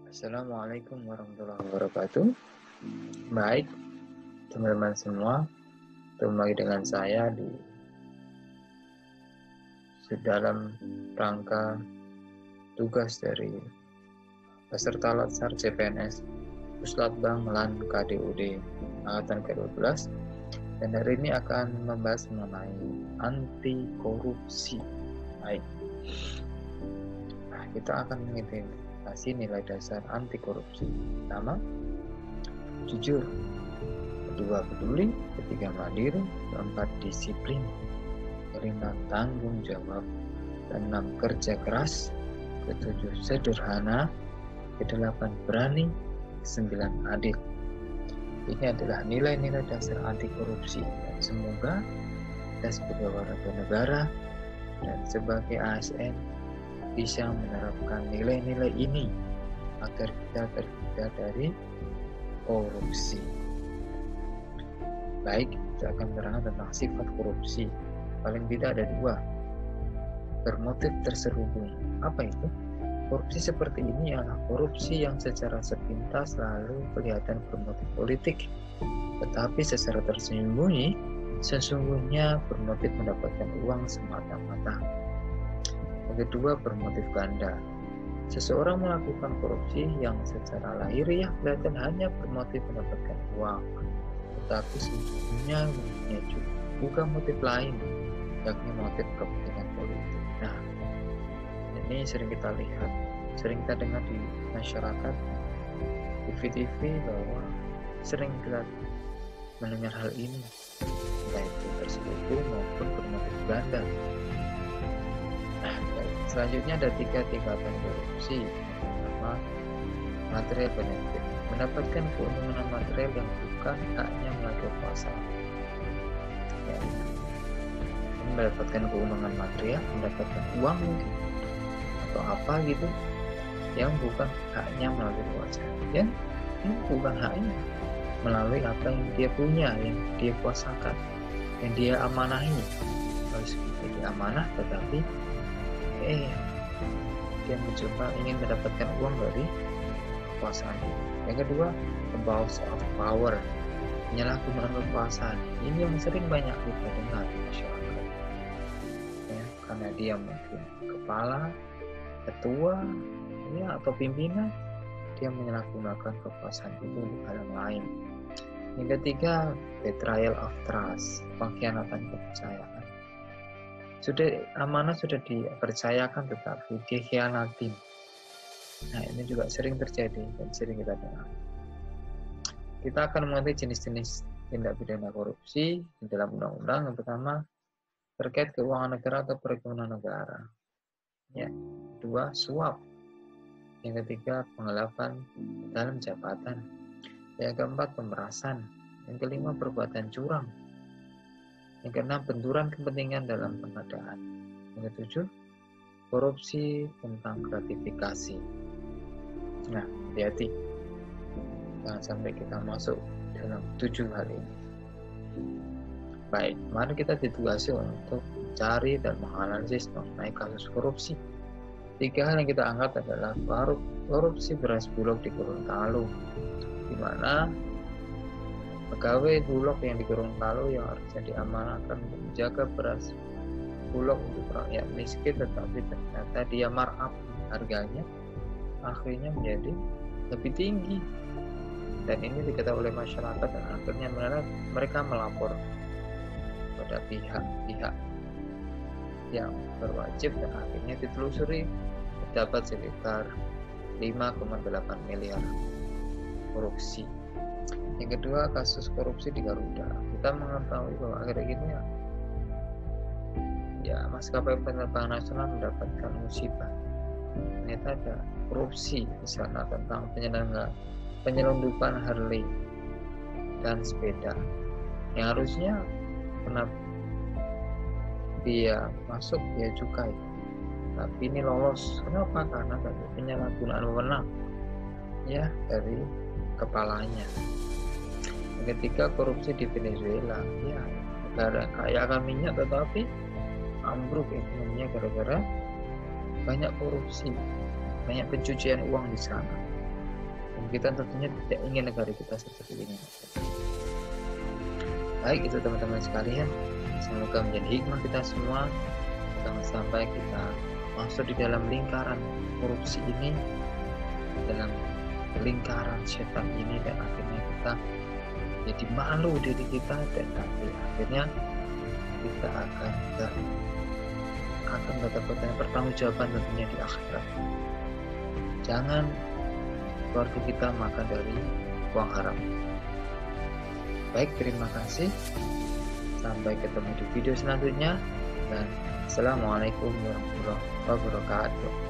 Assalamualaikum warahmatullahi wabarakatuh. Baik, teman-teman semua, ketemu lagi dengan saya di dalam rangka tugas dari peserta Latsar CPNS Puslatbang LAN KDUD Angkatan ke-12, dan hari ini akan membahas mengenai anti korupsi. Baik, kita akan mengidentifikasi nilai dasar anti korupsi. Pertama, jujur. Kedua, peduli. Ketiga, mandiri. Keempat, disiplin. Kelima, tanggung jawab. Keenam, kerja keras. Ketujuh, sederhana. Kedelapan, berani. Kesembilan, adil. Ini adalah nilai-nilai dasar anti korupsi, dan semoga kita sebagai warga negara dan sebagai ASN bisa menerapkan nilai-nilai ini agar kita terhindar dari korupsi. Baik, kita akan menerangkan tentang sifat korupsi. Paling tidak ada dua. Bermotif terselubung. Apa itu? Korupsi seperti ini adalah korupsi yang secara sepintas lalu kelihatan bermotif politik, tetapi secara tersembunyi sesungguhnya bermotif mendapatkan uang semata-mata. Yang kedua, bermotif ganda. Seseorang melakukan korupsi yang secara lahiriah kelihatan hanya bermotif mendapatkan uang, tetapi sesungguhnya juga motif lain, yakni motif kepentingan politik. Nah, ini sering kita lihat, sering kita dengar di masyarakat, TV-TV, bahwa sering kita mendengar hal ini, baik itu terselubung maupun bermotif ganda. Nah, selanjutnya ada tiga tingkatan korupsi. Pertama, material benefit, mendapatkan keuntungan material yang bukan haknya melalui kekuasaan. Ya, mendapatkan keuntungan material, mendapatkan uang mungkin atau apa gitu yang bukan haknya melalui kekuasaan. Ya, ini bukan haknya melalui apa yang dia punya, yang dia kuasakan, yang dia amanahi. Harus jadi amanah, tetapi dia mencoba ingin mendapatkan uang dari kekuasaan. Yang kedua, abuse of power, penyalahgunaan kekuasaan. Ini yang sering banyak kita dengar di masyarakat. Ya, karena dia mungkin kepala, ketua, ya, atau pimpinan, dia menyalahgunakan kekuasaan itu untuk hal yang lain. Yang ketiga, betrayal of trust, pengkhianatan kepercayaan. Amanah sudah dipercayakan tetapi dikhianatin. Nah, ini juga sering terjadi dan sering kita dengar. Kita akan mengerti jenis-jenis tindak pidana korupsi di dalam undang-undang. Yang pertama, terkait keuangan negara atau perekonomian negara. Ya, kedua, suap. Yang ketiga, penggelapan dalam jabatan. Yang keempat, pemerasan. Yang kelima, perbuatan curang. Yang keenam, benturan kepentingan dalam pengadaan. Yang ketujuh, korupsi tentang gratifikasi. Nah, hati-hati, jangan sampai kita masuk dalam 7 hal ini. Baik, mari kita ditugasi untuk mencari dan menganalisis mengenai kasus korupsi. 3 hal yang kita angkat adalah korupsi beras Bulog di Gorontalo, di mana pegawai Bulog yang di Gorontalo yang harusnya diamanahkan untuk menjaga beras Bulog untuk rakyat miskin, tetapi ternyata dia markup harganya akhirnya menjadi lebih tinggi, dan ini diketahui oleh masyarakat, dan akhirnya mereka melapor pada pihak-pihak yang berwajib, dan akhirnya ditelusuri dapat sekitar 5,8 miliar korupsi. Yang kedua, kasus korupsi di Garuda. Kita mengetahui bahwa akhir-akhir ini ya maskapai penerbangan nasional mendapatkan musibah. Ternyata ada korupsi di sana tentang penyelundupan Harley dan sepeda yang harusnya karena dia masuk dia cukai, tapi ini lolos. Kenapa? Karena ada penyalahgunaan wewenang ya dari kepalanya. Yang ketiga, korupsi di Venezuela. Ya, negara kaya akan minyak tetapi ambruk ekonominya gara-gara banyak korupsi. banyak pencucian uang di sana. Dan kita tentunya tidak ingin negara kita seperti ini. Baik, itu teman-teman sekalian, semoga menjadi hikmah kita semua. Jangan sampai kita masuk di dalam lingkaran korupsi ini, dalam lingkaran setan ini, dan akhirnya kita jadi malu diri kita, dan nanti akhirnya kita akan mendapatkan pertanggungjawaban tentunya di akhirat. Jangan keluarga kita makan dari uang haram. Baik, terima kasih. Sampai ketemu di video selanjutnya, dan Assalamualaikum warahmatullahi wabarakatuh.